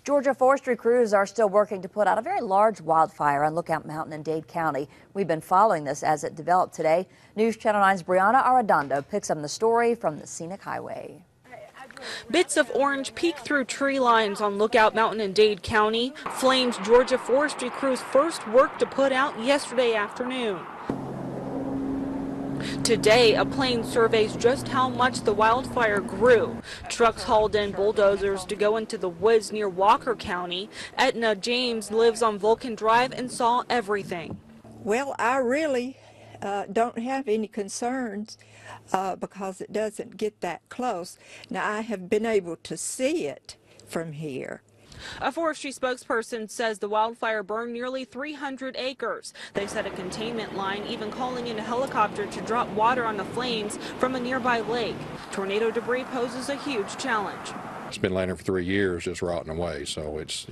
Georgia forestry crews are still working to put out a very large wildfire on Lookout Mountain in Dade County. We've been following this as it developed today. News Channel 9's Briona Arradondo picks up the story from the scenic highway. Bits of orange peek through tree lines on Lookout Mountain in Dade County. Flames Georgia forestry crews first worked to put out yesterday afternoon. Today, a plane surveys just how much the wildfire grew. Trucks hauled in bulldozers to go into the woods near Walker County. Etna James lives on Vulcan Drive and saw everything. Well, I really don't have any concerns because it doesn't get that close. Now, I have been able to see it from here. A forestry spokesperson says the wildfire burned nearly 300 acres. They set a containment line, even calling in a helicopter to drop water on the flames from a nearby lake. Tornado debris poses a huge challenge. It's been laying there for 3 years, just rotting away. So it's,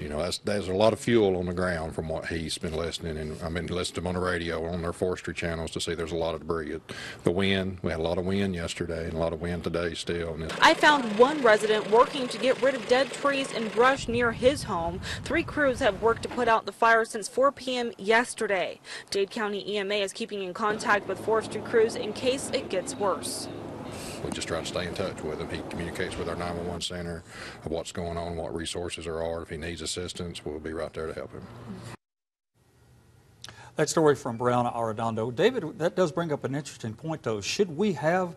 there's a lot of fuel on the ground from what he's been listening. And I've been listening to him on the radio, on their forestry channels to see there's a lot of debris. The wind, we had a lot of wind yesterday and a lot of wind today still. I found one resident working to get rid of dead trees and brush near his home. 3 crews have worked to put out the fire since 4 p.m. yesterday. Dade County EMA is keeping in contact with forestry crews in case it gets worse. We just try to stay in touch with him. He communicates with our 911 center of what's going on, what resources there are. If he needs assistance, we'll be right there to help him. That story from Briona Arradondo. David, that does bring up an interesting point, though. Should we have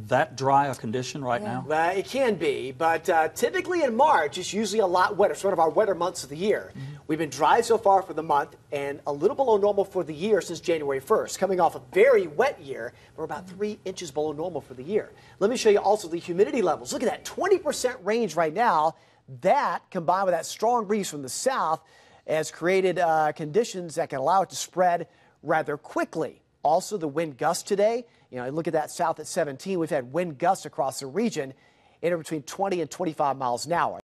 that dry a condition right now? It can be, but typically in March, it's usually a lot wetter. It's one of our wetter months of the year. We've been dry so far for the month and a little below normal for the year since January 1st. Coming off a very wet year, we're about 3 inches below normal for the year. Let me show you also the humidity levels. Look at that, 20% range right now. That, combined with that strong breeze from the south, has created conditions that can allow it to spread rather quickly. Also, the wind gusts today, look at that south at 17. We've had wind gusts across the region, anywhere between 20 and 25 miles an hour.